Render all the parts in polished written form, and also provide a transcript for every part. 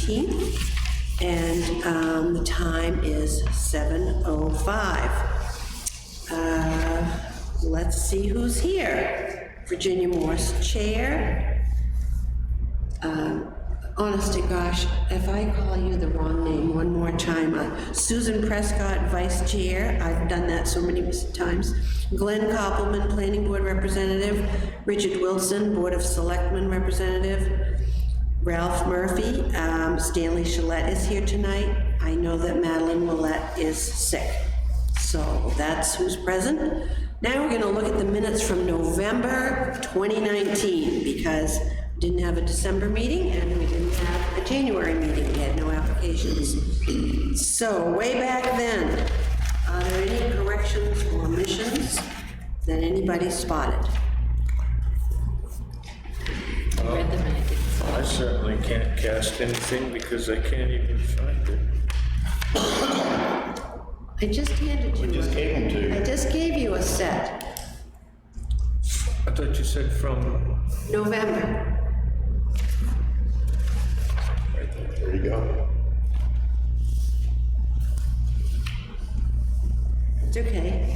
19th, and the time is 7:05. Let's see who's here. Virginia Morse, Chair. Honest to gosh, if I call you the wrong name one more time, Susan Prescott, Vice Chair. I've done that so many times. Glenn Koppelman, Planning Board Representative. Richard Wilson, Board of Selectmen Representative. Ralph Murphy. Stanley Gillette is here tonight. I know that Madeline Willette is sick. So that's who's present. Now we're gonna look at the minutes from November 2019, because we didn't have a December meeting and we didn't have a January meeting. We had no applications. So way back then, are there any corrections or omissions that anybody spotted? I certainly can't cast anything because I can't even find it. I just handed you. We just gave them to you. I just gave you a set. I thought you said from November. Right there. There you go. It's okay.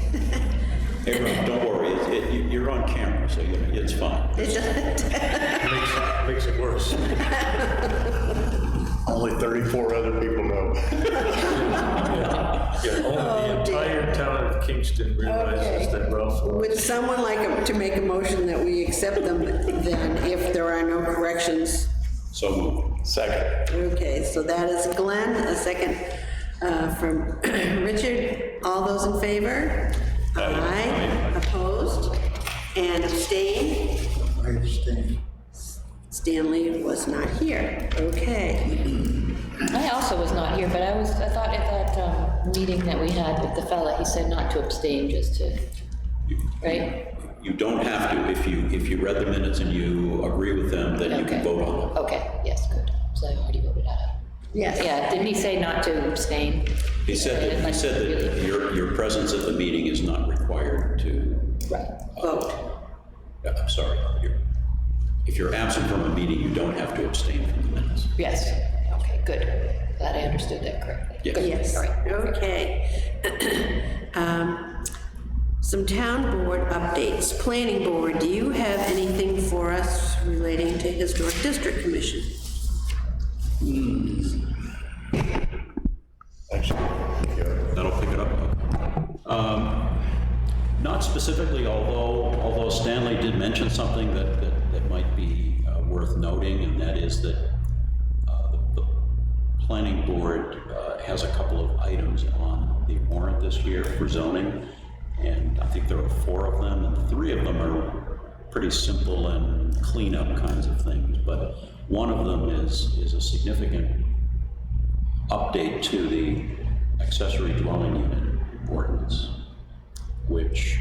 Hey, Rob, don't worry, you're on camera, so it's fine. It doesn't. makes it worse. Only 34 other people know. Only the entire town of Kingston realizes that Ralph. Would someone like to make a motion that we accept them then if there are no corrections? So moved. Second. Okay, so that is Glenn, a second from Richard. All those in favor? Aye. Opposed? And abstained? I abstain. Stanley was not here. Okay. I also was not here, but I thought at that meeting that we had with the fella, he said not to abstain, just to, right? You don't have to, if you read the minutes and you agree with them, then you can vote on them. Okay, yes, good. So I already voted on it. Yes. Yeah, didn't he say not to abstain? He said that your presence at the meeting is not required to. Right. Vote. I'm sorry, if you're absent from a meeting, you don't have to abstain from the minutes. Yes, okay, good. Glad I understood that correctly. Yes. Good. Yes. All right. Okay. Some town board updates. Planning board, do you have anything for us relating to Historic District Commission? Actually, yeah. That'll pick it up. Not specifically, although Stanley did mention something that might be worth noting, and that is that the planning board has a couple of items on the warrant this year for zoning, and I think there are 4 of them, and 3 of them are pretty simple and cleanup kinds of things, but one of them is a significant update to the accessory dwelling unit ordinance, which,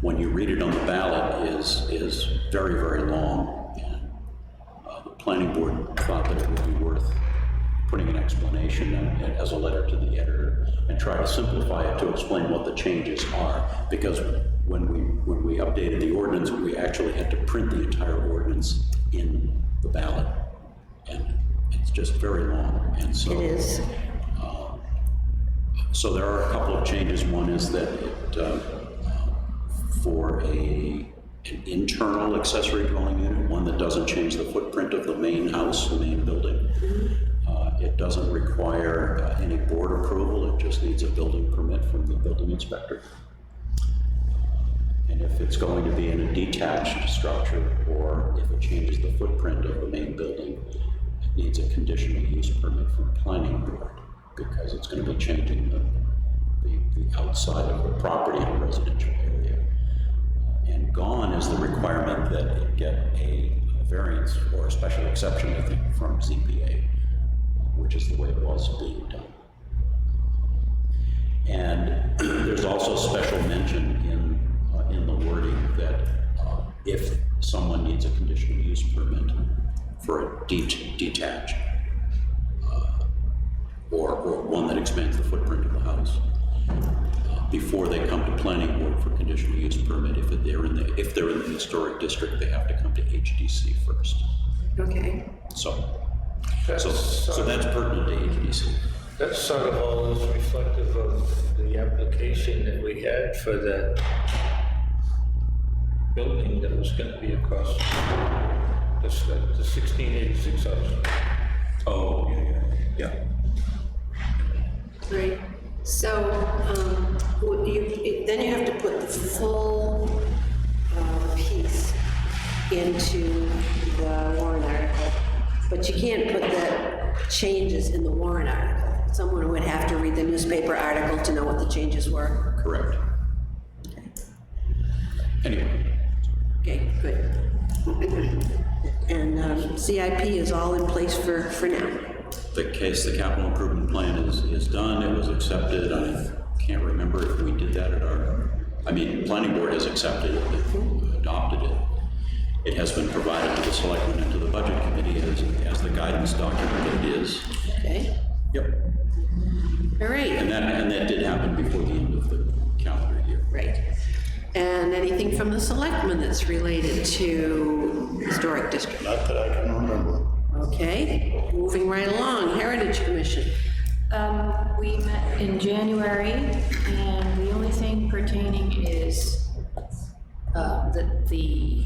when you read it on the ballot, is very, very long. And the planning board thought that it would be worth putting an explanation as a letter to the editor and try to simplify it to explain what the changes are. Because when we updated the ordinance, we actually had to print the entire ordinance in the ballot, and it's just very long. And so It is. So there are a couple of changes. One is that for an internal accessory dwelling unit, one that doesn't change the footprint of the main house, the main building, it doesn't require any board approval. It just needs a building permit from the building inspector. And if it's going to be in a detached structure, or if it changes the footprint of the main building, it needs a conditional use permit from the planning board, because it's going to be changing the outside of the property in a residential area. And gone is the requirement that it get a variance or a special exception, I think, from ZBA, which is the way it was being done. And there's also special mention in the wording that if someone needs a conditional use permit for a detached, or one that expands the footprint of the house, before they come to planning board for conditional use permit, if they're in the historic district, they have to come to HDC first. Okay. So So that's pertinent to HDC. That sort of all is reflective of the application that we had for that building that was gonna be across the 1686 house. Oh, yeah. Right, so, then you have to put the full piece into the warrant article, but you can't put the changes in the warrant article. Someone would have to read the newspaper article to know what the changes were. Correct. Anyway, Okay, good. And CIP is all in place for now. the capital improvement plan is done, it was accepted, I can't remember if we did that at our, planning board has accepted it, they've adopted it. It has been provided to the selectmen and to the budget committee as the guidance document it is. Okay, Yep. all right. And that did happen before the end of the calendar year. Right. And anything from the selectmen that's related to historic district? Not that I can remember. Okay, moving right along, Heritage Commission. We met in January, and the only thing pertaining is that the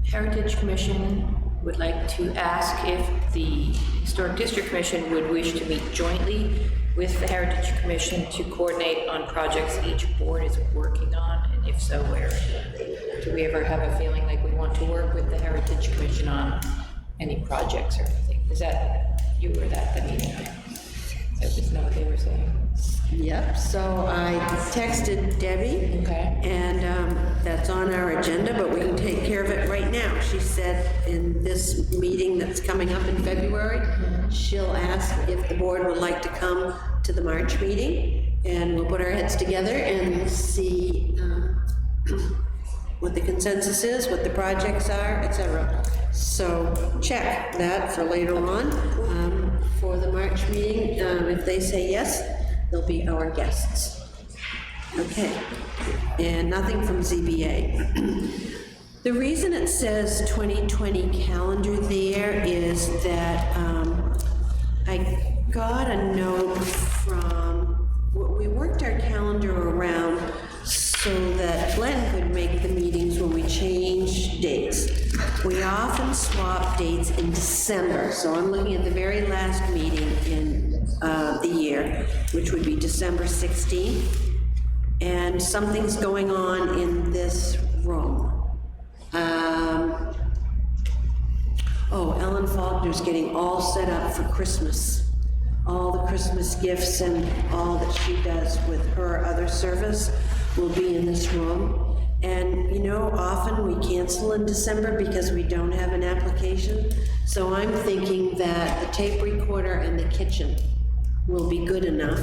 Heritage Commission would like to ask if the Historic District Commission would wish to meet jointly with the Heritage Commission to coordinate on projects each board is working on, and if so, where? Do we ever have a feeling like we want to work with the Heritage Commission on any projects or anything? Is that, you were at the meeting? I just know what they were saying. Yep, so I texted Debbie. Okay. And that's on our agenda, but we can take care of it right now. She said in this meeting that's coming up in February, she'll ask if the board would like to come to the March meeting, and we'll put our heads together and see what the consensus is, what the projects are, etc. So check that for later on. For the March meeting, if they say yes, they'll be our guests. Okay, and nothing from ZBA. The reason it says 2020 calendar there is that I got a note from, we worked our calendar around so that Glenn could make the meetings when we change dates. We often swap dates in December, so I'm looking at the very last meeting in the year, which would be December 16th, and something's going on in this room. Ellen Faulkner's getting all set up for Christmas. All the Christmas gifts and all that she does with her other service will be in this room. And you know, often we cancel in December because we don't have an application. So I'm thinking that the tape recorder and the kitchen will be good enough.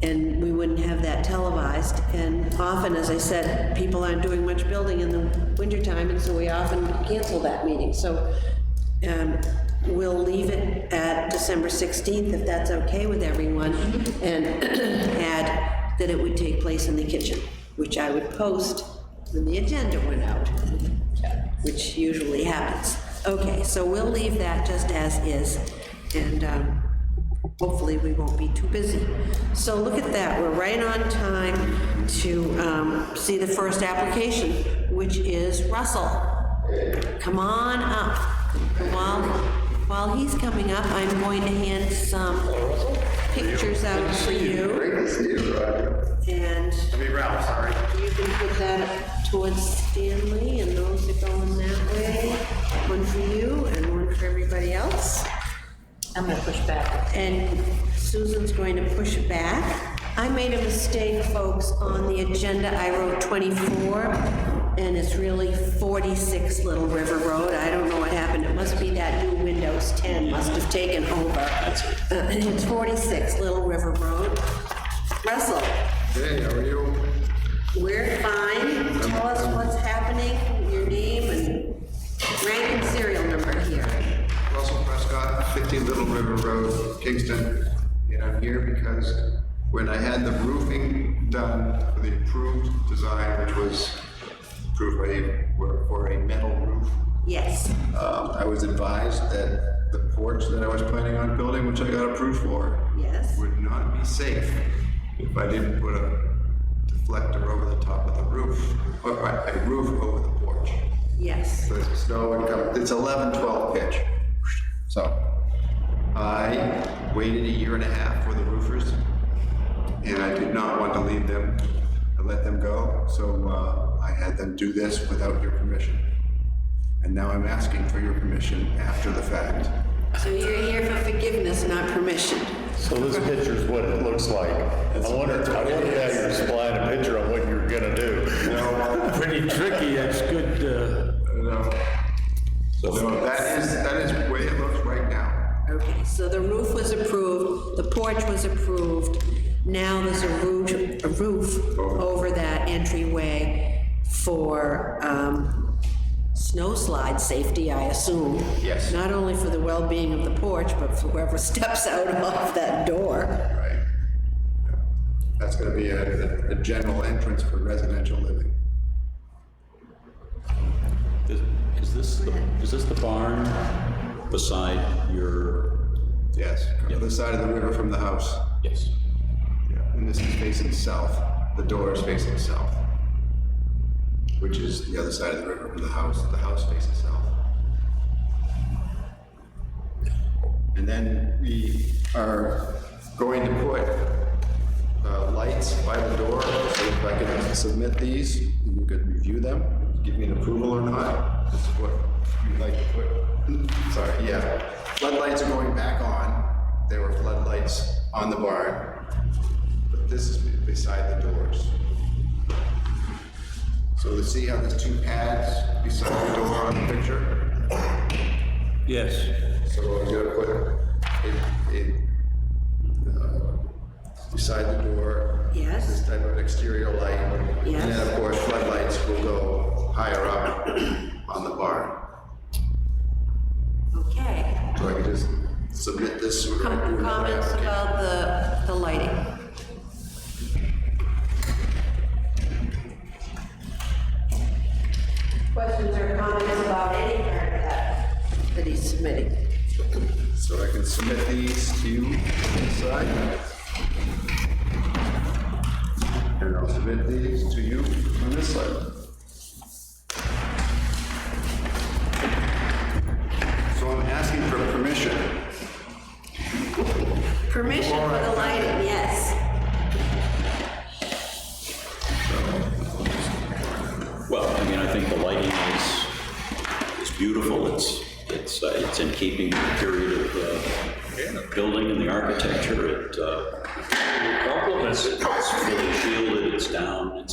And we wouldn't have that televised. And often, as I said, people aren't doing much building in the wintertime, and so we often cancel that meeting. So we'll leave it at December 16th, if that's okay with everyone, and add that it would take place in the kitchen, which I would post when the agenda went out, which usually happens. Okay, so we'll leave that just as is, and hopefully we won't be too busy. So look at that, we're right on time to see the first application, which is Russell. Come on up. While he's coming up, I'm going to hand some pictures out for you. Great to see you, Roger. And Ralph, sorry. you can put that up towards Stanley, and those are going that way. One for you and one for everybody else. I'm gonna push back. And Susan's going to push it back. I made a mistake, folks, on the agenda. I wrote 24, and it's really 46 Little River Road. I don't know what happened. It must be that new Windows 10 must have taken over. And it's 46 Little River Road. Russell, Hey, how are you? we're fine. Tell us what's happening, your name and rank and serial number here. Russell Prescott, 50 Little River Road, Kingston. And I'm here because when I had the roofing done for the approved design, which was approved by, for a metal roof, Yes. I was advised that the porch that I was planning on building, which I got approved for, Yes. would not be safe if I didn't put a deflector over the top of the roof, or a roof over the porch. Yes. The snow would come, it's 11, 12 pitch. So I waited a year and a half for the roofers, and I did not want to leave them and let them go. So I had them do this without your permission. And now I'm asking for your permission after the fact. So you're here for forgiveness, not permission. So this picture's what it looks like. I wonder how you're supplying a picture on what you're gonna do. Pretty tricky, that's good, No, that is the way it looks right now. Okay, so the roof was approved, the porch was approved. Now there's a roof over that entryway for, snow slide safety, I assume. Yes. Not only for the well-being of the porch, but for whoever steps out of that door. Right. That's gonna be a general entrance for residential living. Is this the barn beside your? Yes, on the other side of the river from the house. Yes. And this is facing south. The door is facing south, which is the other side of the river from the house. The house faces south. And then we are going to put lights by the door, so if I can submit these, you could review them, give me an approval or not. This is what you'd like to put. Sorry, yeah. Floodlights are going back on. There were floodlights on the barn, but this is beside the doors. So to see how there's two pads beside the door on the picture? yes. So I'm gonna put it beside the door. Yes. This type of exterior light. Yes. And then of course floodlights will go higher up on the barn. Okay. So I can just submit this. We're gonna do another Comments application. about the lighting? Questions or comments about any part of that he's submitting? So I can submit these to you on this side. And I'll submit these to you on this side. So I'm asking for permission. Permission for the lighting, yes. Well, I mean, I think the lighting is beautiful. It's in keeping with the period of the building and the architecture. It complements it. It's fully shielded. It's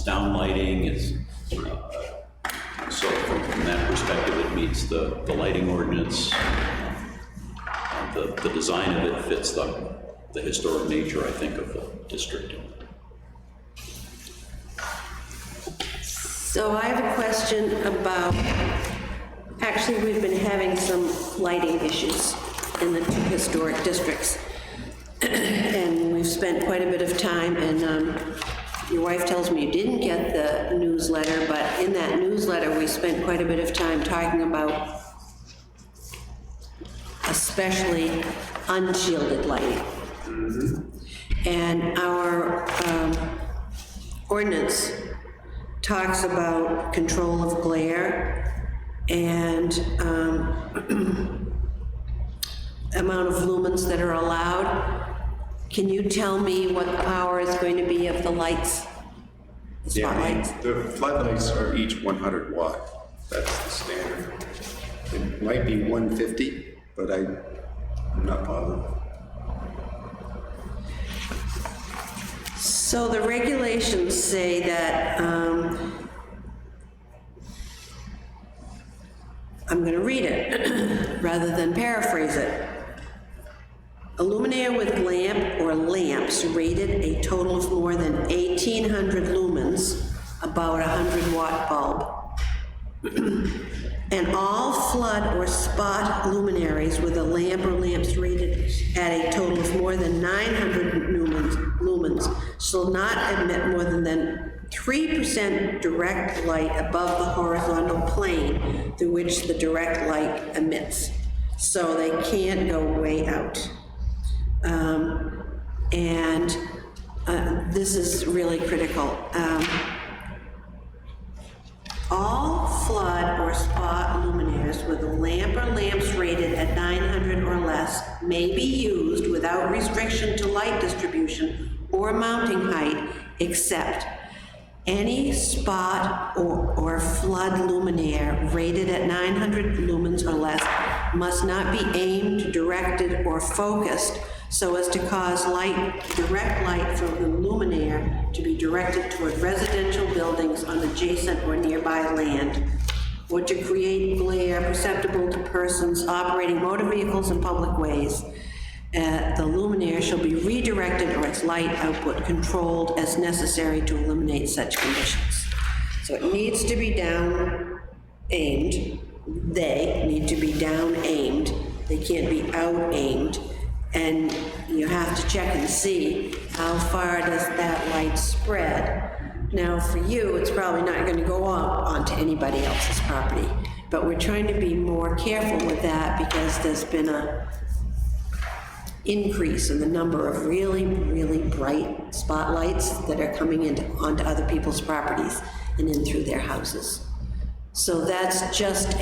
down lighting. It's so from that perspective, it meets the lighting ordinance. The design of it fits the historic nature, I think, of the district. So I have a question about, actually, we've been having some lighting issues in the two historic districts. And we've spent quite a bit of time, and your wife tells me you didn't get the newsletter, but in that newsletter, we spent quite a bit of time talking about especially unshielded lighting. And our ordinance talks about control of glare and amount of lumens that are allowed. Can you tell me what the power is going to be of the lights, the spotlights? The floodlights are each 100 watt. That's the standard. It might be 150, but I'm not positive. So the regulations say that, I'm going to read it rather than paraphrase it. A luminaire with lamp or lamps rated a total of more than 1,800 lumens, about a 100-watt bulb. And all flood or spot luminaries with a lamp or lamps rated at a total of more than 900 lumens shall not emit more than 3% direct light above the horizontal plane through which the direct light emits. So they can't go way out. This is really critical. All flood or spot luminaires with a lamp or lamps rated at 900 or less may be used without restriction to light distribution or mounting height, except any spot or flood luminaire rated at 900 lumens or less must not be aimed, directed, or focused so as to cause direct light from the luminaire to be directed toward residential buildings on adjacent or nearby land, or to create glare perceptible to persons operating motor vehicles in public ways. The luminaire shall be redirected or its light output controlled as necessary to eliminate such conditions. So it needs to be down aimed. They need to be down aimed. They can't be out aimed. And you have to check and see how far does that light spread. Now for you, it's probably not going to go up onto anybody else's property, but we're trying to be more careful with that because there's been a increase in the number of really, really bright spotlights that are coming onto other people's properties and in through their houses. So that's just to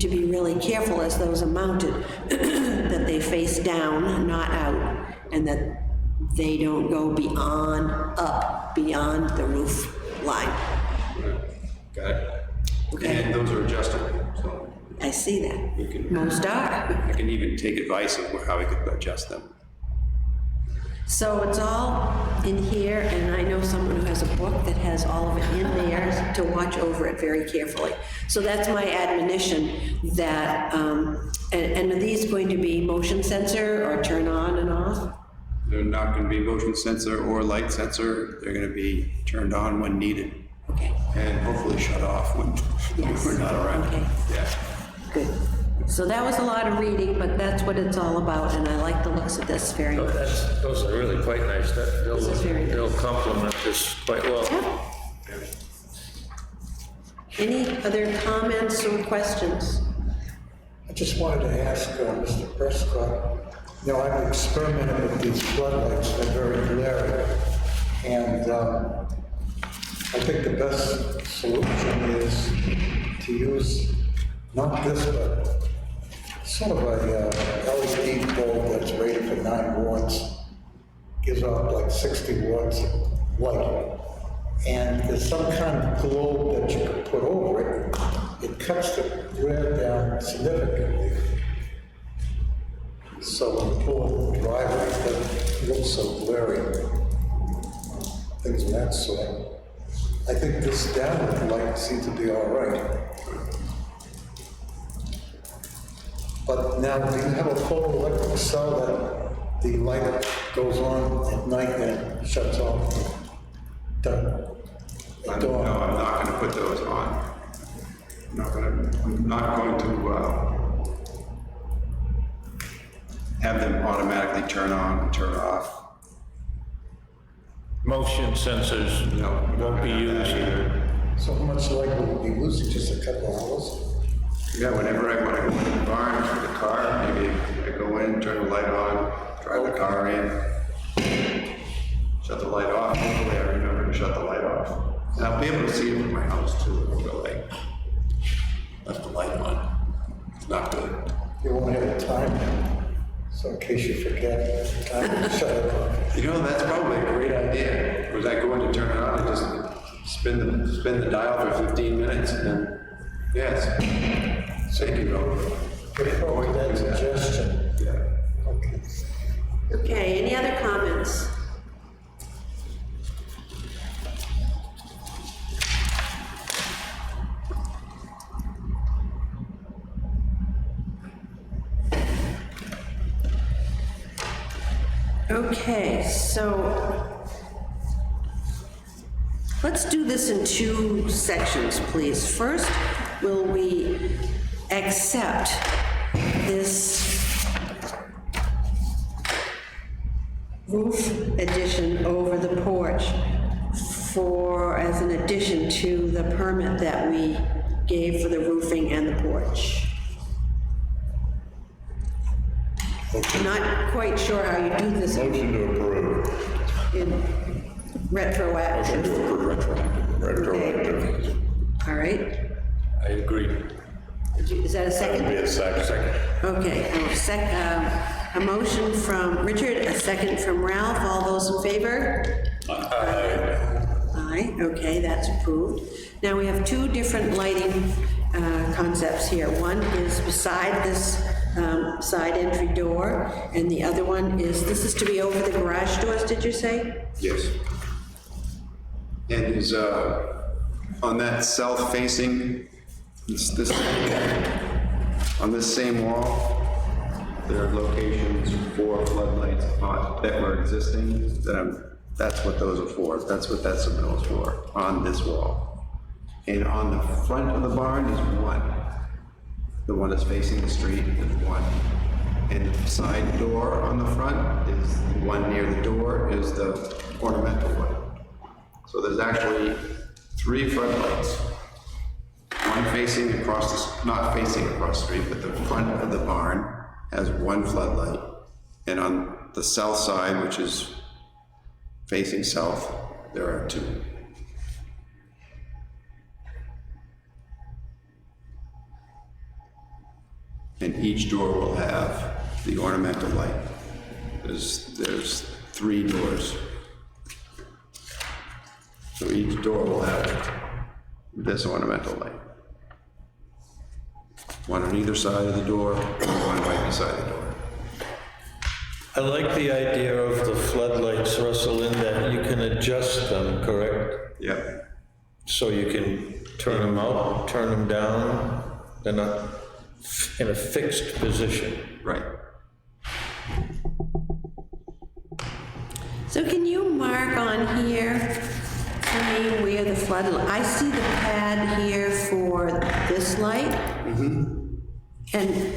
be really careful as those are mounted, that they face down, not out, and that they don't go beyond the roof line. Got it. Okay. And those are adjustable, so I see that. you can, Most are. I can even take advice of how we could adjust them. So it's all in here, and I know someone who has a book that has all of it in there to watch over it very carefully. So that's my admonition that, and are these going to be motion sensor or turn on and off? They're not going to be motion sensor or light sensor. They're going to be turned on when needed Okay, and hopefully shut off when Yes. we're not around. Okay. Yeah. good. So that was a lot of reading, but that's what it's all about, and I like the looks of this very So much. those are really quite nice. This is very nice. They'll complement this quite well. Any other comments or questions? I just wanted to ask Mr. Prescott, you know, I've experimented with these floodlights, they're very glaring, and I think the best solution is to use not this, but sort of a LED bulb that's rated for 9 watts, gives off like 60 watts of light. And there's some kind of globe that you can put over it. It cuts the glare down significantly. So when you pull the driver, it doesn't look so glary. Things of that sort. I think this downward light seems to be all right. But now, do you have a photoelectric cell that the light goes on at night and shuts off? Done. No, I'm not going to put those on. I'm not going to have them automatically turn on and turn off. Motion sensors No, we're not won't be gonna have used. that either. So how much light will we be losing? Just a couple hours? Yeah, whenever I want to go in the barn with the car, maybe I go in, turn the light on, drive the car in, shut the light off. Hopefully I remember to shut the light off. And I'll be able to see it from my house too. I'll go like, left the light on. It's not good. You won't have a time, so in case you forget, time to shut it off. You know, that's probably a great idea. Was I going to turn it on and just spin the dial for 15 minutes and then, yes. Thank you, Bill. Good for that suggestion. Yeah. Okay. Okay, any other comments? Okay, so let's do this in 2 sections, please. First, will we accept roof addition over the porch as an addition to the permit that we gave for the roofing and the porch. I'm not quite sure how you do this Motion to approve. in retroactive. Retroactive. All right, I agree. is that a second? Be a second. Okay, a motion from Richard, a second from Ralph, all those in favor? Aye, okay, that's approved. Now we have two different lighting concepts here. One is beside this side entry door, and the other one is, this is to be over the garage doors, did you say? Yes. And is, on that south-facing, on this same wall, there are locations for floodlights that were existing, that's what those are for. That's what that submittal is for, on this wall. And on the front of the barn is one. The one that's facing the street is one. And the side door on the front is the one near the door is the ornamental one. So there's actually 3 floodlights. One facing across not facing across the street, but the front of the barn has 1 floodlight. And on the south side, which is facing south, there are 2. And each door will have the ornamental light. There's 3 doors. So each door will have this ornamental light. One on either side of the door, and one right beside the door. I like the idea of the floodlights, Russell, in that you can adjust them, correct? Yep. So you can turn them up, turn them down, they're not in a fixed position. Right. So can you mark on here for me where the floodlight, I see the pad here for this light. And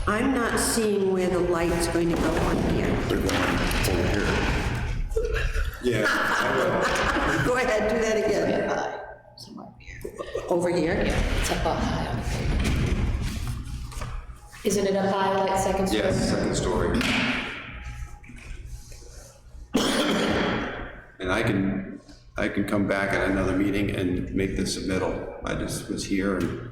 I'm not seeing where the light's going to go on here. They're going over here. Yeah. Go ahead, do that again. Somewhere up here. Over here? It's up high on the page. Isn't it up high, like second story? Yes, second story. And I can come back at another meeting and make the submittal. I just was here and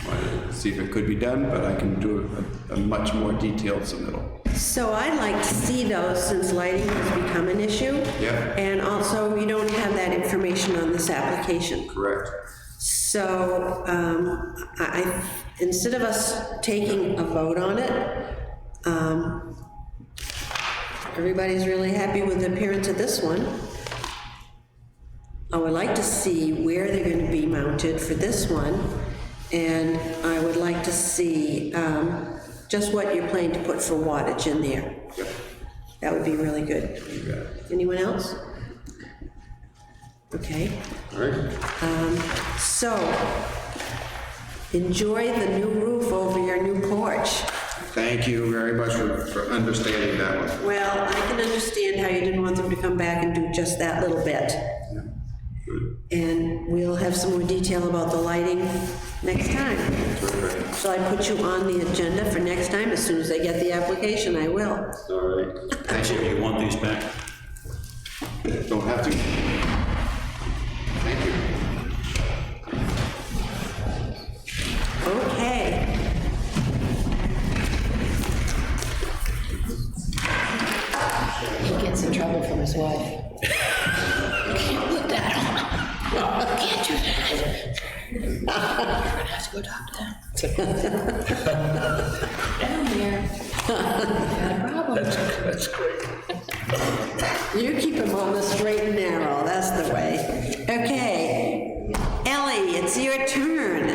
wanted to see if it could be done, but I can do a much more detailed submittal. So I'd like to see those since lighting has become an issue. Yeah. And also, we don't have that information on this application. Correct. So, instead of us taking a vote on it, everybody's really happy with the appearance of this one. I would like to see where they're going to be mounted for this one, and I would like to see just what you're planning to put for wattage in there. Yep. That would be really good. You got it. Anyone else? Okay. All right. So, enjoy the new roof over your new porch. Thank you very much for understanding that one. Well, I can understand how you didn't want them to come back and do just that little bit. Yeah. Good. And we'll have some more detail about the lighting next time. Terrific. Shall I put you on the agenda for next time? As soon as I get the application, I will. All right. Thank you. You want these back? Don't have to. Thank you. Okay. He gets in trouble from his wife. You can't put that on. You can't do that. You're gonna have to go talk to them. Down here. Got a problem. That's great. You keep him on the straight and narrow, that's the way. Okay, Ellie, it's your turn.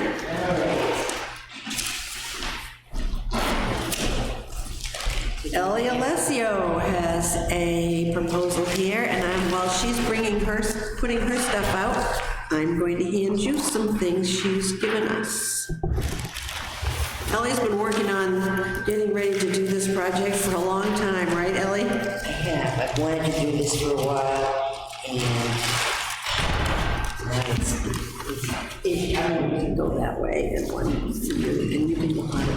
Ellie Alessio has a proposal here, and while she's putting her stuff out, I'm going to hand you some things she's given us. Ellie's been working on getting ready to do this project for a long time, right, Ellie? I have. I've wanted to do this for a while, and I mean, we can go that way and one, and you can look on it.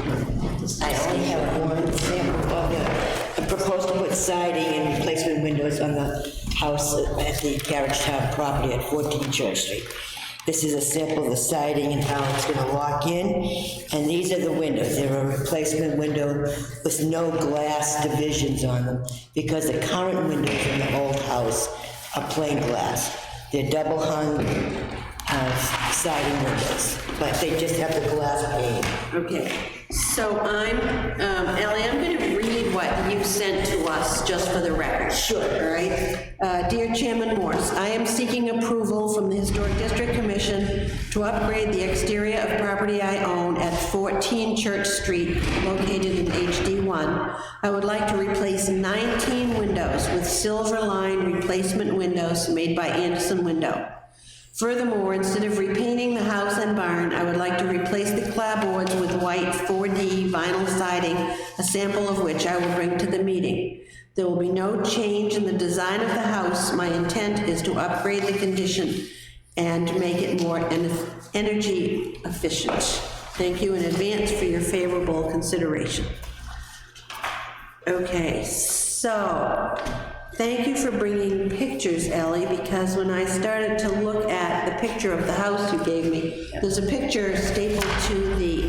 I only have one sample of it. I'm proposed to put siding and replacement windows on the house at the Carriage Town property at 14 Church Street. This is a sample of the siding and how it's gonna lock in, and these are the windows. They're a replacement window with no glass divisions on them, because the current windows in the old house are plain glass. They're double hung siding windows, but they just have the glass pane. Okay, so I'm, Ellie, I'm gonna read what you sent to us, just for the record. Sure. All right? Dear Chairman Morse, I am seeking approval from the Historic District Commission to upgrade the exterior of property I own at 14 Church Street, located in HD1. I would like to replace 19 windows with silver line replacement windows made by Anderson Window. Furthermore, instead of repainting the house and barn, I would like to replace the clapboards with white 4D vinyl siding, a sample of which I will bring to the meeting. There will be no change in the design of the house. My intent is to upgrade the condition and make it more energy efficient. Thank you in advance for your favorable consideration. Okay, so thank you for bringing pictures, Ellie, because when I started to look at the picture of the house you gave me, there's a picture stapled to the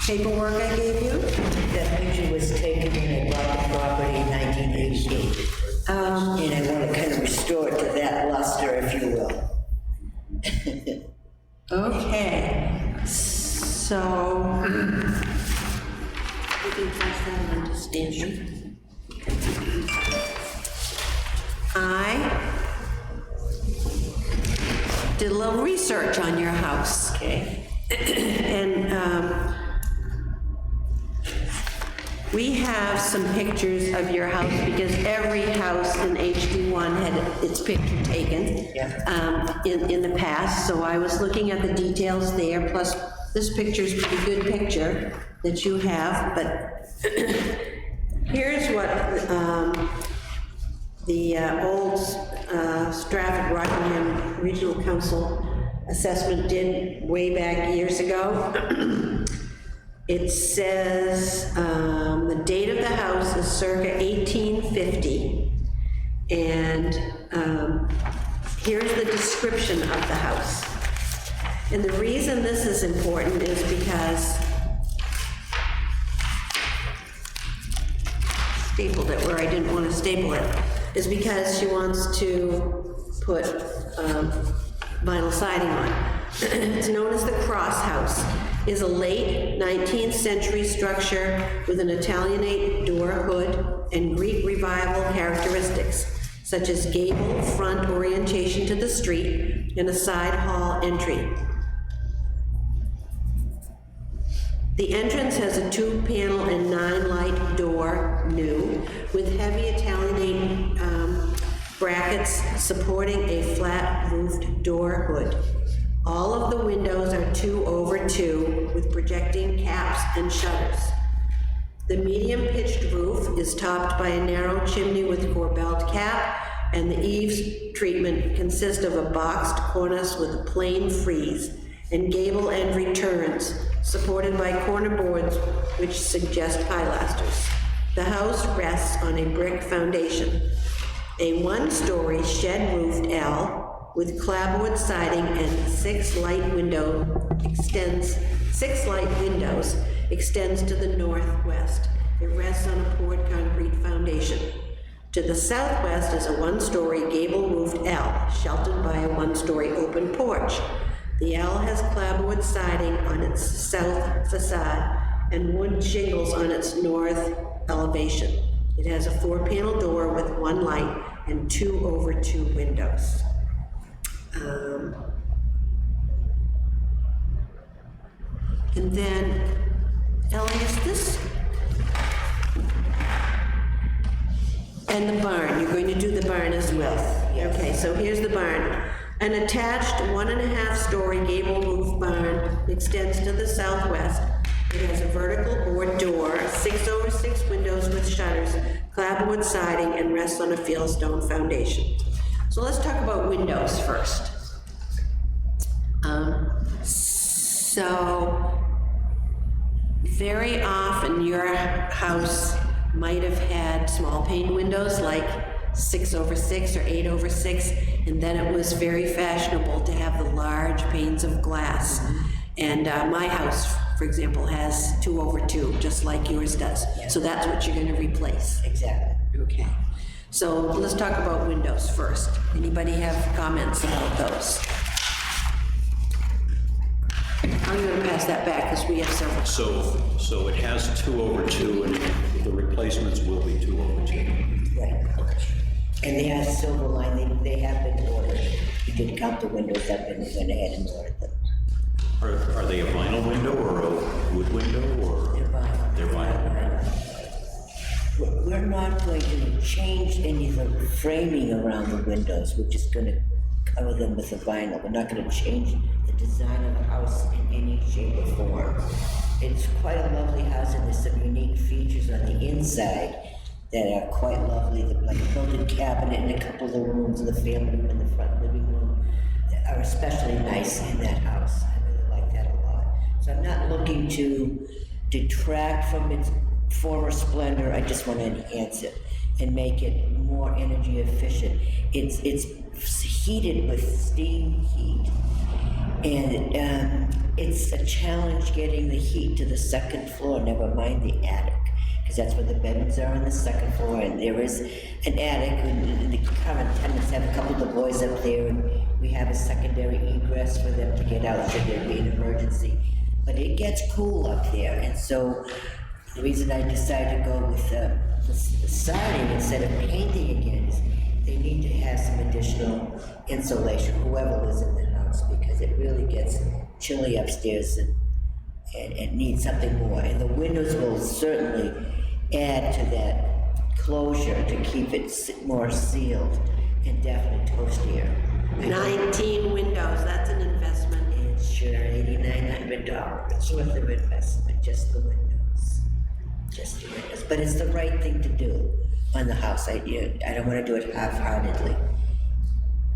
paperwork I gave you. That picture was taken when I bought the property in 1988. And I want to kind of restore it to that luster, if you will. Okay, so you can pass that on to Stanley. I did a little research on your house. Okay. And we have some pictures of your house, because every house in HD1 had its picture taken in the past, so I was looking at the details there, plus this picture's a pretty good picture that you have, but here's what the old Stratford Rockingham Regional Council assessment did way back years ago. It says the date of the house is circa 1850, and here's the description of the house. And the reason this is important is because stapled it where I didn't want to staple it, is because she wants to put vinyl siding on. It's known as the Cross House. Is a late 19th century structure with an Italianate door hood and Greek Revival characteristics, such as gable front orientation to the street and a side hall entry. The entrance has a 2-panel and 9-light door, new, with heavy Italianate brackets supporting a flat-roofed door hood. All of the windows are 2/2 with projecting caps and shutters. The medium-pitched roof is topped by a narrow chimney with corbelled cap, and the eaves treatment consists of a boxed cornice with a plain frieze and gable end returns supported by corner boards which suggest pilasters. The house rests on a brick foundation. A 1-story shed-roofed L with clapboard siding and 6 light windows extends to the northwest. It rests on a poured concrete foundation. To the southwest is a 1-story gable-roofed L, sheltered by a 1-story open porch. The L has clapboard siding on its south facade and wood shingles on its north elevation. It has a 4-panel door with 1 light and 2/2 windows. And then, Ellie, is this? And the barn, you're going to do the barn as well? Yes. Okay, so here's the barn. An attached 1.5-story gable roof barn extends to the southwest It has a vertical board door, 6/6 windows with shutters, clapboard siding, and rests on a fieldstone foundation. So let's talk about windows first. So very often your house might have had small pane windows like 6/6 or 8/6, and then it was very fashionable to have the large panes of glass. And my house, for example, has 2/2, just like yours does. So that's what you're gonna replace. Exactly. Okay. So let's talk about windows first. Anybody have comments about those? I'm gonna pass that back because we have several. So it has 2/2 and the replacements will be 2/2. Right. And they are silver line, they have been ordered. You did count the windows up and went ahead and ordered them. Are they a vinyl window or a wood window or? They're vinyl. They're vinyl. We're not going to change any of the framing around the windows, we're just gonna cover them with the vinyl. We're not gonna change the design of the house in any shape or form. It's quite a lovely house, and there's some unique features on the inside that are quite lovely, like a built-in cabinet in a couple of the rooms, the family room and the front living room are especially nice in that house. I really like that a lot. So I'm not looking to detract from its former splendor, I just want to enhance it and make it more energy efficient. It's heated with steam heat, and it's a challenge getting the heat to the second floor, never mind the attic, because that's where the bedrooms are on the second floor, and there is an attic, and the current tenants have a couple of the boys up there, and we have a secondary egress for them to get out should there be an emergency. But it gets cool up there, and so the reason I decided to go with the siding instead of painting again is they need to have some additional insulation, whoever lives in the house, because it really gets chilly upstairs and it needs something more. And the windows will certainly add to that closure to keep it more sealed and definitely toastier. 19 windows, that's an investment. It's sure $8,900. It's worth the investment, just the windows. Just the windows. But it's the right thing to do on the house. I don't want to do it half-heartedly.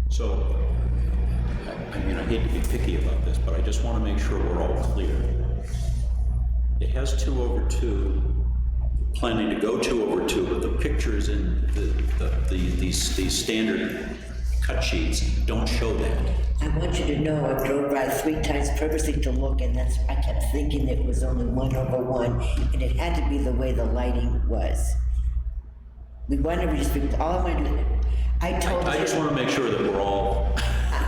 So, I mean, I hate to be picky about this, but I just want to make sure we're all clear. It has 2/2, planning to go 2/2, but the pictures in these standard cut sheets don't show that. I want you to know I drove by 3 times purposely to look, and I kept thinking it was only 1/1, and it had to be the way the lighting was. We wanted to just, all I want to do, I told you. I just want to make sure that we're all.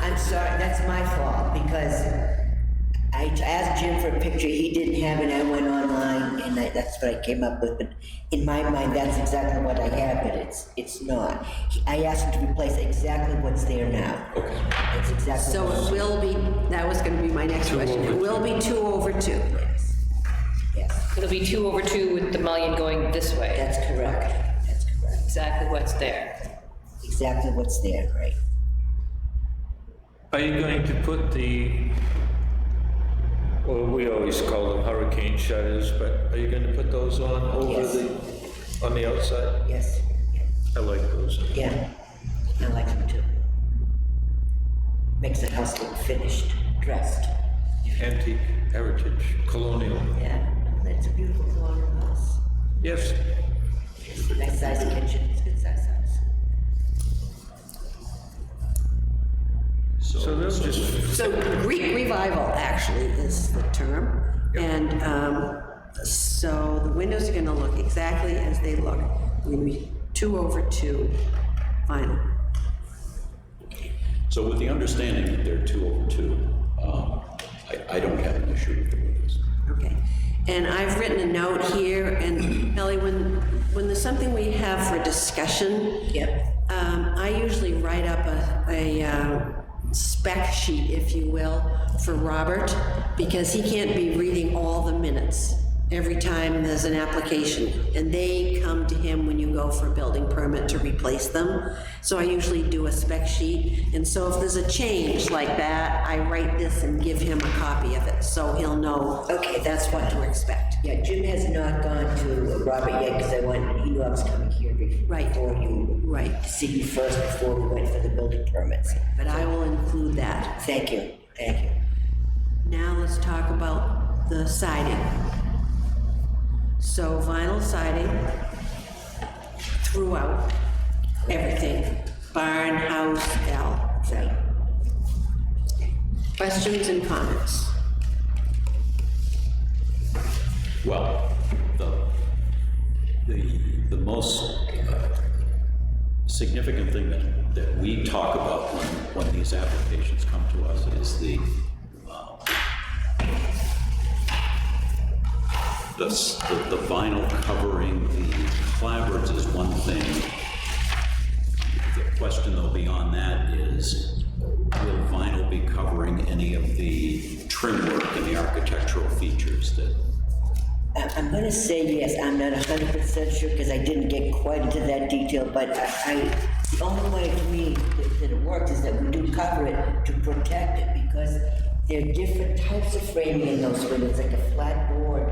I'm sorry, that's my fault, because I asked Jim for a picture, he didn't have it, I went online, and that's what I came up with, but in my mind, that's exactly what I have, but it's not. I asked him to replace exactly what's there now. Okay. It's exactly. So it will be, that was gonna be my next question, it will be 2/2. Yes. Yes, It'll be 2/2 with the mullion going this way. that's correct, that's correct. Exactly what's there. Exactly what's there, right? Are you going to put well, we always call them hurricane shutters, but are you going to put those on over Yes. on the outside? Yes, I like those. yeah, I like them too. Makes the house look finished, dressed. Antique, heritage, colonial. Yeah, it's a beautiful colonial house. Yes. It's a nice sized kitchen, it's a good sized house. So they'll just, So Greek revival actually is the term. And so the windows are gonna look exactly as they look. They're gonna be 2/2 vinyl. So with the understanding that they're 2/2, I don't have an issue with the windows. Okay, and I've written a note here, and Ellie, when there's something we have for discussion, Yep. I usually write up a spec sheet, if you will, for Robert, because he can't be reading all the minutes every time there's an application, and they come to him when you go for a building permit to replace them. So I usually do a spec sheet, and so if there's a change like that, I write this and give him a copy of it, so he'll know, okay, that's what to expect. Yeah, Jim has not gone to Robert yet, because he knew I was coming here before you. Right. To see you first before we went for the building permits. But I will include that. Thank you, thank you. Now let's talk about the siding. So vinyl siding throughout everything, barn, house, L. Right. Questions and comments? Well, the most significant thing that we talk about when these applications come to us is the vinyl covering the clapboards is one thing. The question though beyond that is, will vinyl be covering any of the trim work and the architectural features that? I'm gonna say yes, I'm not 100% sure, because I didn't get quite into that detail, but the only way to me that it works is that we do cover it to protect it, because there are different types of framing in those windows, like a flat board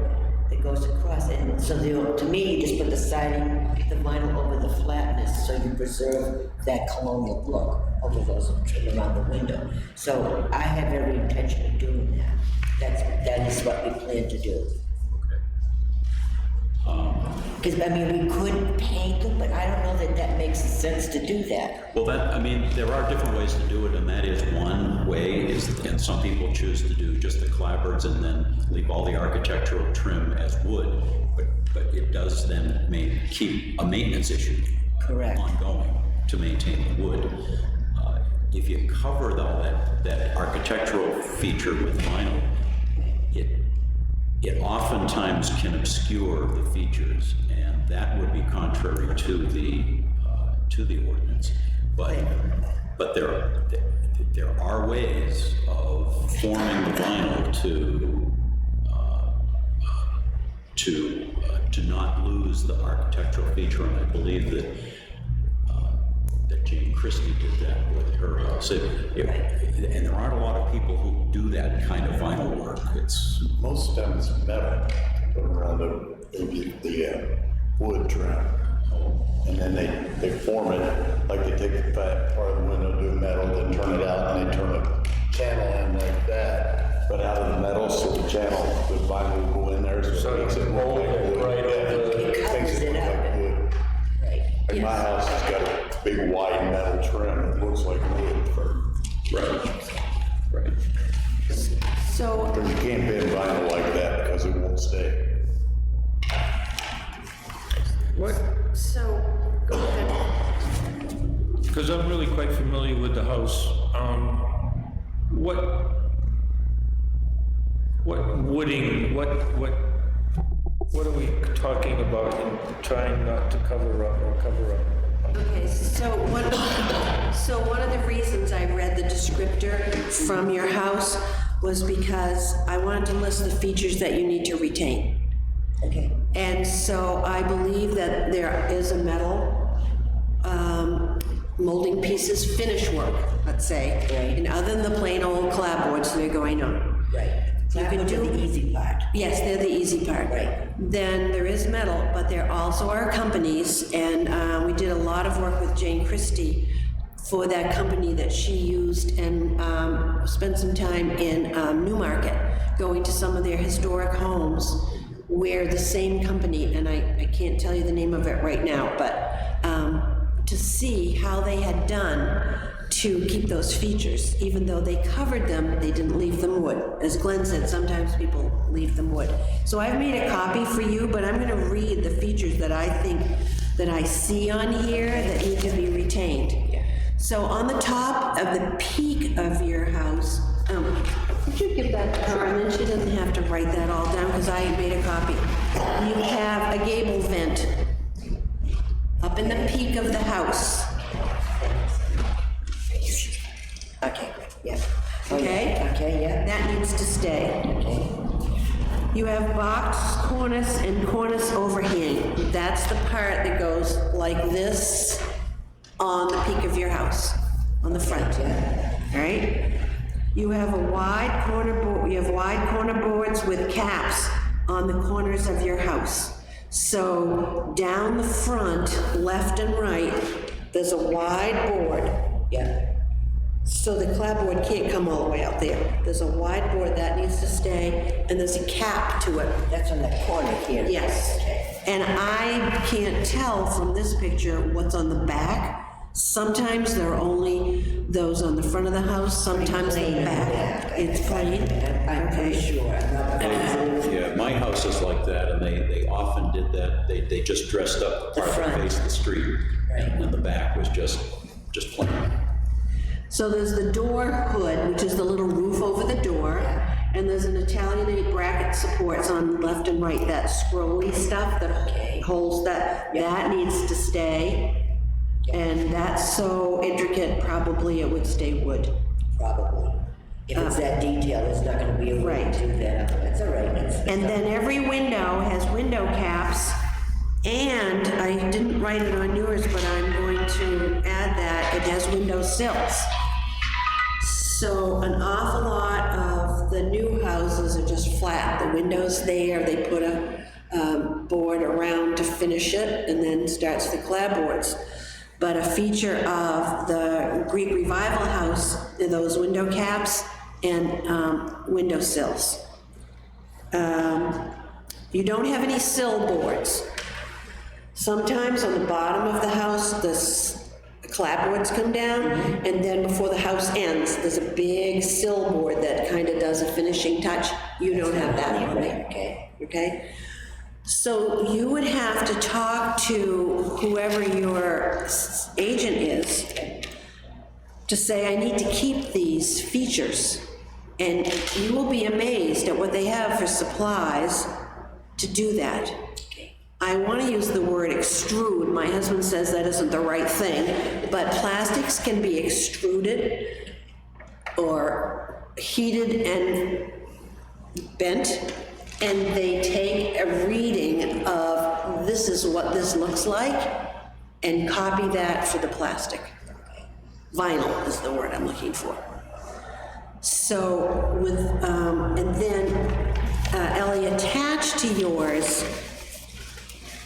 that goes across, and so to me, you just put the siding, the vinyl over the flatness, so you preserve that colonial look over those trim around the window. So I have every intention of doing that. That is what we plan to do. Because, I mean, we could paint them, but I don't know that makes sense to do that. Well, there are different ways to do it, and that is one way, and some people choose to do just the clapboards and then leave all the architectural trim as wood, but it does then keep a maintenance issue ongoing to maintain the wood. If you cover all that architectural feature with vinyl, it oftentimes can obscure the features, and that would be contrary to the ordinance. But there are ways of forming the vinyl to not lose the architectural feature, and I believe that Jane Christie did that with her house. And there aren't a lot of people who do that kind of vinyl work. Most of them is metal, put around the wood trim. And then they form it, like they take the fat part of the window, do metal, then turn it out, and they turn a channel in like that. But out of the metal, so the channel, the vinyl will go in there, so it makes it look like wood. Right, It makes it look like wood. Like my house has got a big wide metal trim that looks like wood. Right. So, But you can't bend vinyl like that because it won't stay. What, go ahead. because I'm really quite familiar with the house, what wooding, what are we talking about in trying not to cover up or cover up? Okay, so one of the reasons I read the descriptor from your house was because I wanted to list the features that you need to retain. Okay. And so I believe that there is a metal molding pieces, finish work, let's say. Right. And other than the plain old clapboards that are going on. Right. You can do the easy part. Yes, they're the easy part. Right. Then there is metal, but there also are companies, and we did a lot of work with Jane Christie for that company that she used, and spent some time in Newmarket, going to some of their historic homes where the same company, and I can't tell you the name of it right now, but to see how they had done to keep those features. Even though they covered them, they didn't leave them wood. As Glenn said, sometimes people leave them wood. So I've made a copy for you, but I'm gonna read the features that I think that I see on here that need to be retained. So on the top of the peak of your house, would you give that to her, and then she doesn't have to write that all down, because I made a copy. You have a gable vent up in the peak of the house. Okay, yeah. Okay? Okay, yeah. That needs to stay. You have box cornice and cornice overhang. That's the part that goes like this on the peak of your house, on the front, all right? You have wide corner boards with caps on the corners of your house. So down the front, left and right, there's a wide board. Yeah, So the clapboard can't come all the way out there. There's a wide board that needs to stay, and there's a cap to it. that's on that corner here. Yes. Okay. And I can't tell from this picture what's on the back. Sometimes there are only those on the front of the house, sometimes the Plain on the back. It's plain? I'm pretty Okay. sure. I'm not- Yeah, my house is like that, and they often did that, they just dressed up the The part that front. faced the street, and then the back was just plain. So there's the door hood, which is the little roof over the door, and there's an Italianate bracket supports on left and right, that scrolly stuff that holds that needs to stay. And that's so intricate, probably it would stay wood. Probably. If it's that detailed, it's not gonna be a way Right. to do that. That's all right. And then every window has window caps, and I didn't write it on yours, but I'm going to add that, it has window sills. So an awful lot of the new houses are just flat, the window's there, they put a board around to finish it, and then starts the clapboards. But a feature of the Greek Revival house are those window caps and window sills. You don't have any sill boards. Sometimes on the bottom of the house, the clapboards come down, and then before the house ends, there's a big sill board that kind of does a finishing touch. You don't have that on there. Okay? So you would have to talk to whoever your agent is to say, I need to keep these features. And you will be amazed at what they have for supplies to do that. I want to use the word extrude. My husband says that isn't the right thing, but plastics can be extruded or heated and bent, and they take a reading of this is what this looks like and copy that for the plastic. Vinyl is the word I'm looking for. So with, and then Ellie, attached to yours,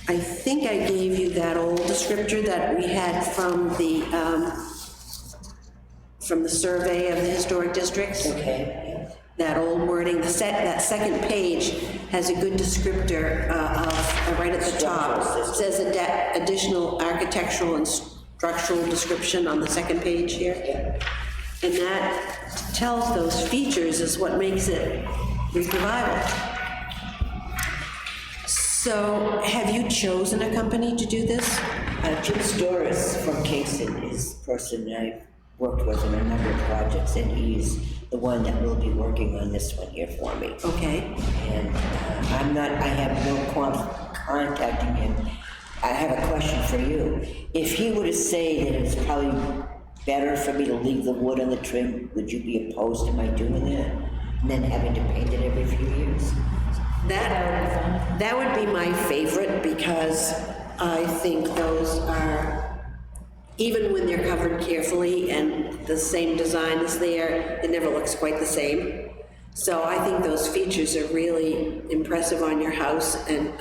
I think I gave you that old descriptor that we had from the survey of the historic districts. Okay, That old wording, that second page has a good descriptor right at the top. It says additional architectural and structural description on the second page here. And that tells those features is what makes it Greek Revival. So have you chosen a company to do this? Jim Storis from Kingston is the person I've worked with on a number of projects, and he's the one that will be working on this one here for me. Okay. And I have no contacting him. I have a question for you. If he were to say that it's probably better for me to leave the wood on the trim, would you be opposed to my doing that? And then having to paint it every few years? That would be my favorite, because I think those are, even when they're covered carefully and the same design is there, it never looks quite the same. So I think those features are really impressive on your house, and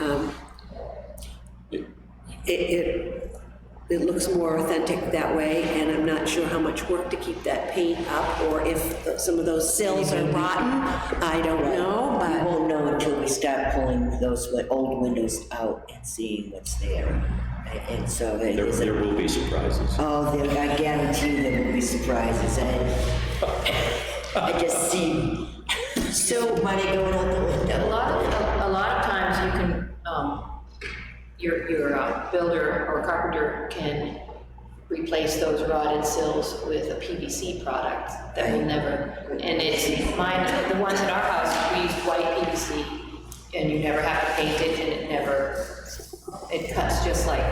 it looks more authentic that way, and I'm not sure how much work to keep that paint up, or if some of those sills are rotten, I don't know, We but won't know until we start pulling those old windows out and seeing what's there. And so it is. There will be surprises. Oh, I guarantee there will be surprises. I just see so money going out the A window. lot of times you can, your builder or carpenter can replace those rotted sills with a PVC product that will never, and it's mine, the ones in our house, we used white PVC, and you never have to paint it, and it cuts just like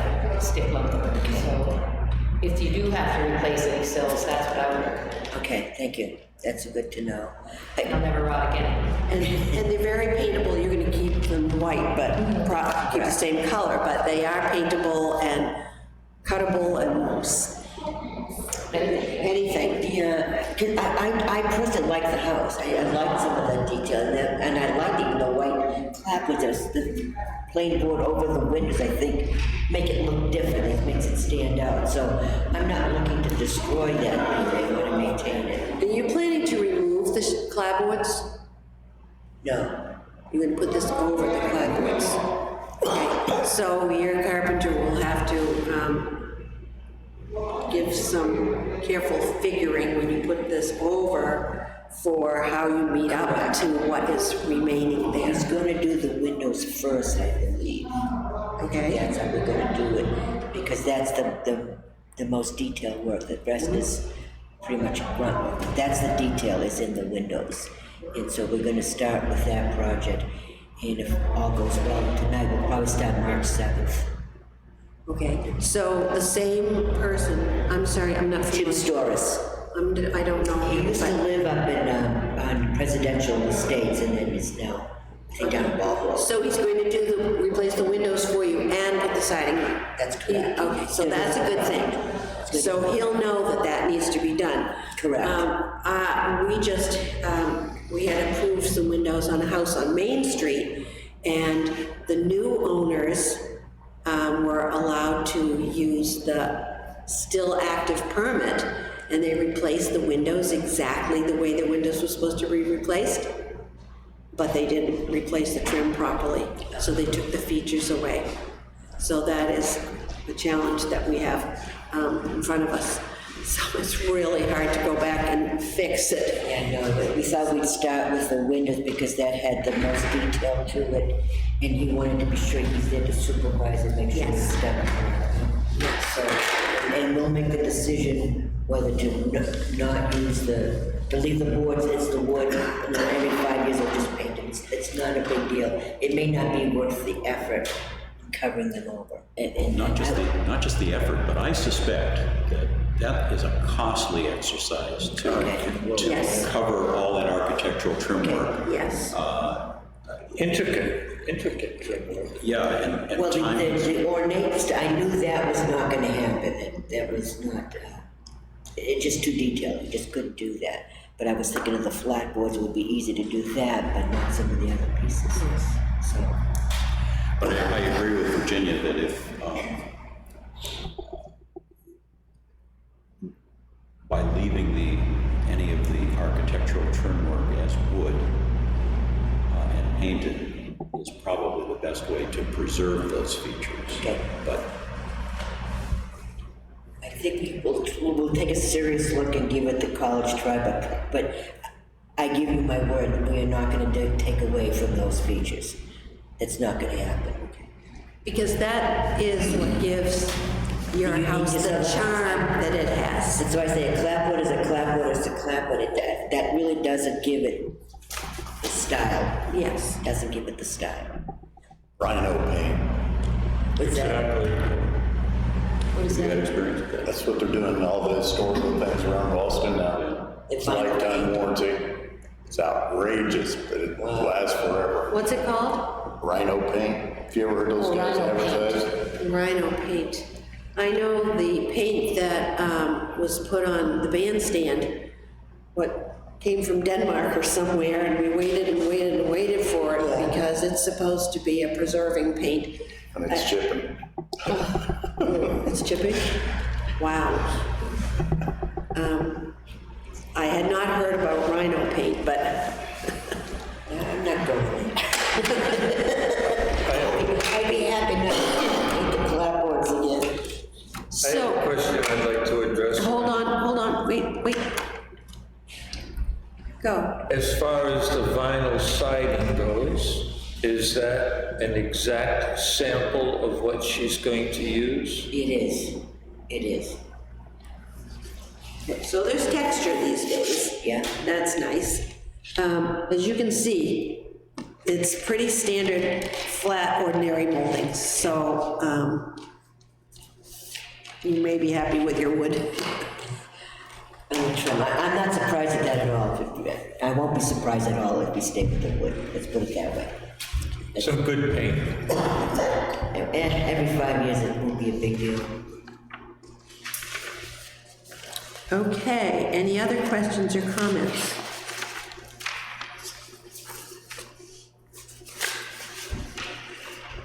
stick lumber. So if you do have to replace any sills, that's what I would recommend. Okay, thank you. That's good to know. They'll never rot again. and they're very paintable. You're gonna them white, but keep the same color, but they are paintable and cuttable and anything. Yeah, 'cause I personally like the house. I like some of that detail, and I like even the white clapboards, the plain board over the windows, I think, make it look different, it makes it stand out. So I'm not looking to destroy that, I want to maintain it. Are you planning to remove the clapboards? No, You're gonna put this over the clapboards? Okay, so your carpenter will have to, give some careful figuring when you put this over for how you meet up to what is remaining there. he's gonna do the windows first, I believe. Okay. That's how we're gonna do it, because that's the most detailed work. The rest is pretty much grunt work. That's the detail is in the windows. And so we're gonna start with that project. And if all goes well tonight, we'll probably start March 7th. Okay, so the same person, I'm sorry, I'm not Jim familiar. Storis. I don't know He him, used to but, live up in, on Presidential Estates, and then is now, I think, down in Baltimore. so he's going to replace the windows for you and put the siding on? That's correct. Okay, so that's a good thing. So he'll know that that needs to be done. Correct. We had approved some windows on a house on Main Street, and the new owners were allowed to use the still active permit, and they replaced the windows exactly the way the windows were supposed to be replaced, but they didn't replace the trim properly, so they took the features away. So that is the challenge that we have in front of us. So it's really hard to go back and fix it. And we thought we'd start with the windows because that had the most detail to it, and he wanted to be sure he's there to supervise and make sure it's done. So, and we'll make the decision whether to not use to leave the boards as the wood, and then every 5 years or just paint it. It's not a big deal. It may not be worth the effort in covering them over. And Not just the effort, but I suspect that is a costly exercise to Yes. cover all that architectural trim work. Yes. Intricate trim work. Yeah, and well, time. the ornate, I knew that was not gonna happen. That was not, it's just too detailed. You just couldn't do that. But I was thinking of the flat boards, it would be easy to do that, but not some of the other pieces. So, But I agree with Virginia that if, by leaving any of the architectural trim work as wood and painted is probably the best way to preserve those features. Okay. But I think we'll take a serious look and give it the college try, but I give you my word, we are not gonna take away from those features. It's not gonna happen. Because that is what gives your You house need to the sell charm that it has. That's why I say a clapboard is a clapboard is a clapboard. That really doesn't give it the style. Yes. Doesn't give it the style. Rhino paint. What's that? What is you had that? experience with that? That's what they're doing in all the historical things around Boston now. It's Lifetime warranty. It's outrageous, but it lasts forever. What's it called? Rhino paint. Have you ever heard those guys Rhino paint. advertise? Rhino paint. I know the paint that was put on the bandstand, what came from Denmark or somewhere, and we waited and waited and waited for it because it's supposed to be a preserving paint. And it's chipping. It's chipping? Wow. I had not heard about rhino paint, but I'm not going there. I'd be happy not to paint the clapboards again. I have a question I'd like to address. hold on, wait. Go. As far as the vinyl siding goes, is that an exact sample of what she's going to use? It is, So there's texture these days. yeah. That's nice. As you can see, it's pretty standard, flat, ordinary moldings, so, you may be happy with your wood. I'm not surprised at that at all. I won't be surprised at all if we stay with the wood, let's put it that way. Some good paint. Every 5 years, it won't be a big deal. Okay, any other questions or comments?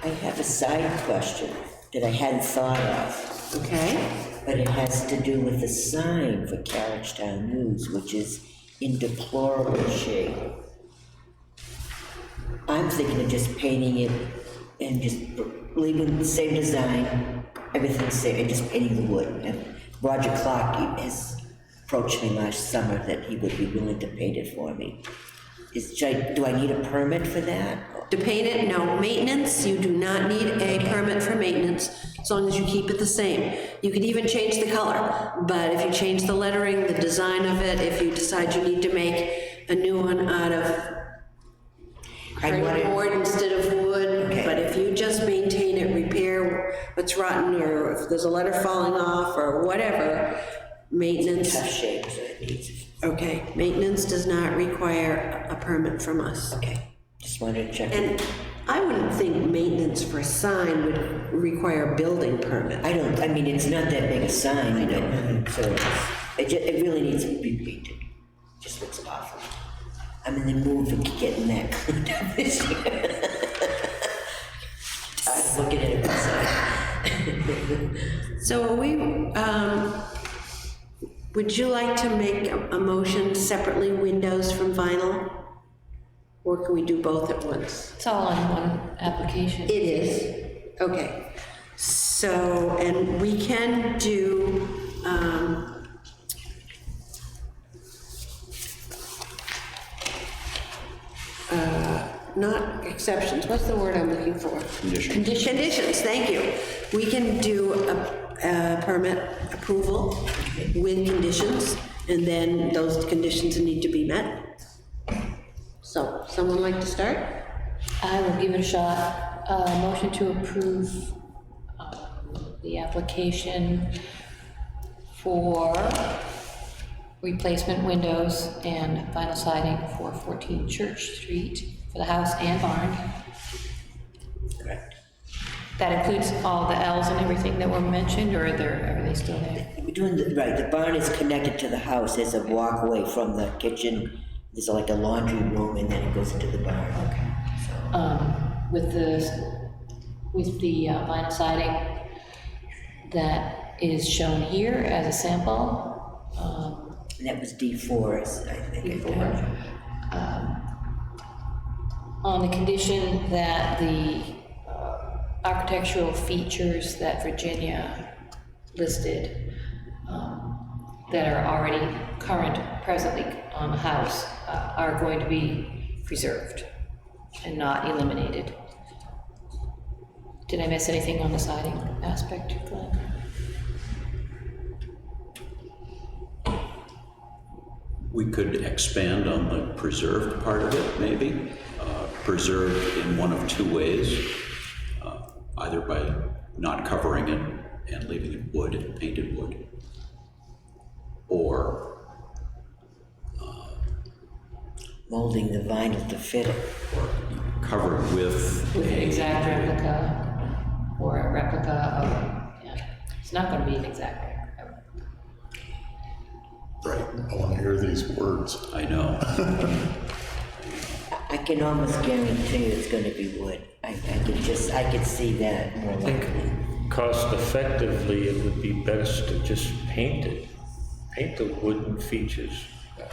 I have a side question that I hadn't thought of, Okay, but it has to do with the sign for Carriagetown News, which is in deplorable shape. I'm thinking of just painting it and just leaving the same design, everything same, and just painting the wood. And Roger Clark has approached me last summer that he would be willing to paint it for me. Do I need a permit for that? to paint it, no. Maintenance, you do not need a permit for maintenance, as long as you keep it the same. You could even change the color, but if you change the lettering, the design of it, if you decide you need to make a new one out of board instead of wood, Okay. but if you just maintain it, repair what's rotten, or if there's a letter falling off, or whatever, maintenance, Tough shape, so it needs, okay, maintenance does not require a permit from us. okay, just wanted to check. And I wouldn't think maintenance for a sign would require a building permit. I mean, it's not that big a sign, so it really needs to be painted. Just looks awful. I'm in the mood for getting that cleaned up this year. Tired of looking at it myself. So would you like to make a motion separately, windows from vinyl? Or can we do both at once? It's all in one application. It is, okay. So, and we can do, not exceptions, what's the word I'm looking for? Conditions, thank you. We can do a permit approval with conditions, and then those conditions need to be met. So, someone like to start? I will give it a shot. Motion to approve the application for replacement windows and vinyl siding for 14 Church Street for the house and barn. Correct. That includes all the Ls and everything that were mentioned, or are they still there? We're doing right, the barn is connected to the house. There's a walkway from the kitchen. There's like a laundry room, and then it goes into the barn. Okay. With the vinyl siding that is shown here as a sample. And that was D4, I think. On the condition that the architectural features that Virginia listed that are already presently on the house are going to be preserved and not eliminated. Did I miss anything on the siding aspect, Glenn? We could expand on the preserved part of it, maybe. Preserved in one of two ways, either by not covering it and leaving it wood, painted wood, or Molding the vinyl to fit it. covered with With an exact replica or a replica of, yeah. It's not going to be an exact replica. Right, I want to hear these words. I know. I can almost guarantee it's gonna be wood. I could see that more I think likely. cost effectively, it would be best to just paint it. Paint the wooden features.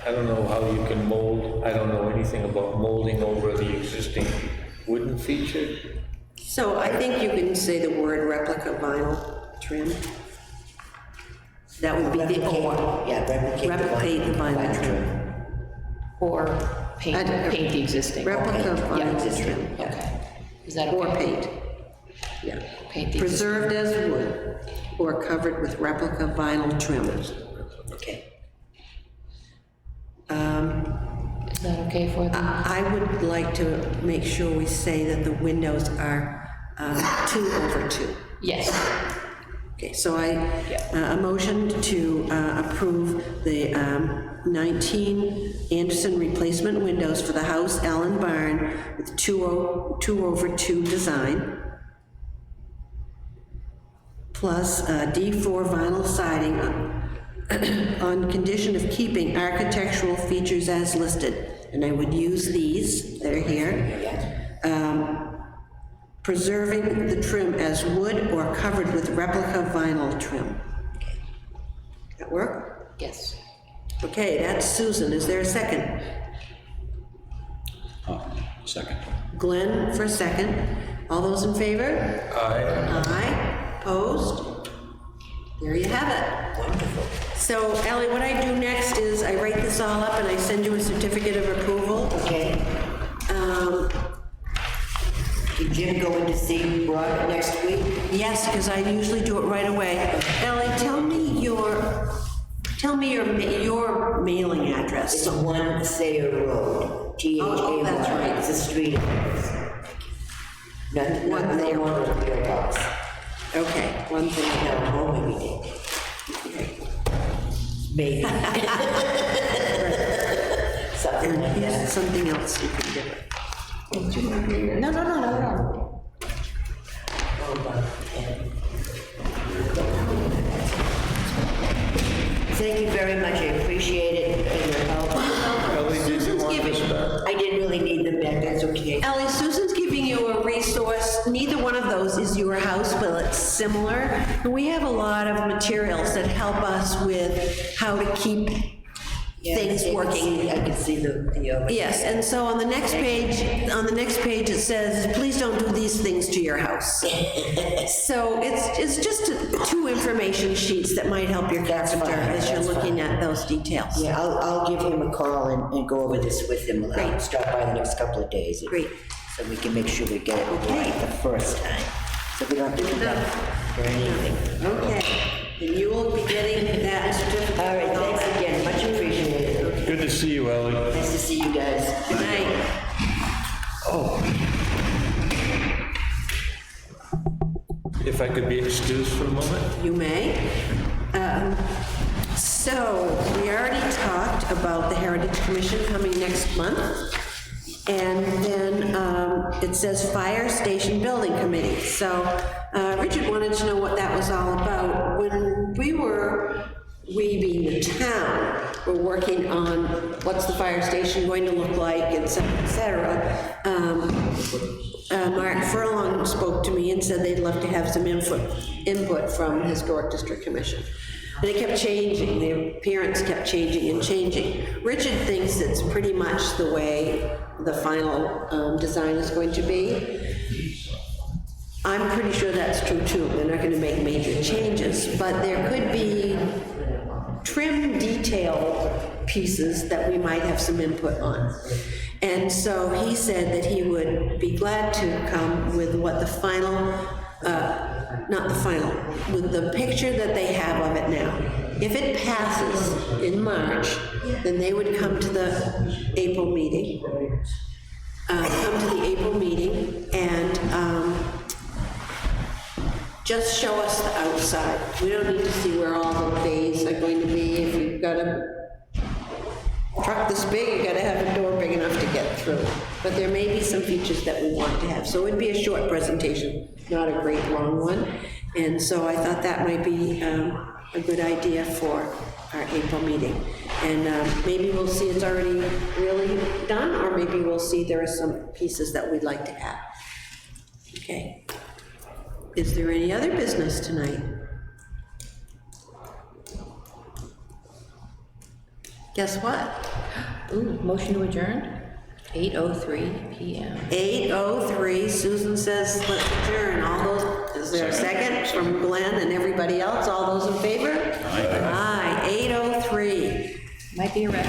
I don't know how you can mold, I don't know anything about molding over the existing wooden feature. So I think you can say the word replica vinyl trim. That would be the or. Yeah, Replicate the vinyl trim. Or paint the existing. Replica Yeah, vinyl existing. trim, yeah. Okay. Is that okay? Or paint. Yeah. Paint the Preserved as wood or covered with replica vinyl trim. Okay. Is that okay for them? I would like to make sure we say that the windows are 2 over 2. Yes. Okay, so a motion to approve the 19 Anderson replacement windows for the house Allen Barn with 2/2 design, plus D4 vinyl siding on condition of keeping architectural features as listed. And I would use these that are here. Preserving the trim as wood or covered with replica vinyl trim. That work? Yes. Okay, that's Susan. Is there a second? Second. Glenn for a second. All those in favor? Aye. Aye. Opposed? There you have it. Wonderful. So, Ally, what I do next is I write this all up and I send you a certificate of approval. Okay. Did Jim go in to see Brock next week? Yes, because I usually do it right away. Ally, tell me your mailing address. It's 1 Sayer Road, T-H-A-Y. Oh, that's right. It's a street address. Not One no Thayer one on the PO box. Okay, one thing. Down home every day. Maybe. Something like Here's that. something else you can give her. No. Thank you very much, I appreciate it, and your help. Ellie, did you want this back? I didn't really need them back, that's okay. Ally, Susan's giving you a resource. Neither one of those is your house, but it's similar. And we have a lot of materials that help us with how to keep things working. I can see the. Yes, and so on the next page, it says, please don't do these things to your house. So it's just two information sheets that might help your character fine, as you're that's looking at those details. Yeah, I'll give him a call and go over this with him. Great. I'll stop by the next couple of days. Great. So we can make sure we get it Okay. right the first time. So we don't have to do that for anything. Okay, and you will be getting that certificate. All right, thanks again, much appreciated. Good to see you, Ellie. Nice to see you guys. Good night. If I could be excused for a moment? You may. So, we already talked about the Heritage Commission coming next month. And then it says Fire Station Building Committee. So Richard wanted to know what that was all about. When we being the town, were working on what's the fire station going to look like, et cetera, Mark Furlong spoke to me and said they'd love to have some input from Historic District Commission. And it kept changing, the appearance kept changing and changing. Richard thinks it's pretty much the way the final design is going to be. I'm pretty sure that's true too. They're not gonna make major changes, but there could be trim detail pieces that we might have some input on. And so he said that he would be glad to come with what the final, with the picture that they have of it now. If it passes in March, then they would come to the April meeting. And just show us the outside. We don't need to see where all the bays are going to be. If you've got a truck this big, you gotta have a door big enough to get through. But there may be some features that we want to have. So it'd be a short presentation, not a great long one. And so I thought that might be a good idea for our April meeting. And maybe we'll see it's already really done, or maybe we'll see there are some pieces that we'd like to add. Okay. Is there any other business tonight? Guess what? Ooh, motion to adjourn, 8:03 PM. 8:03, Susan says let's adjourn. All those, is there a second from Glenn and everybody else? All those in favor? Aye. 8:03. Might be a record.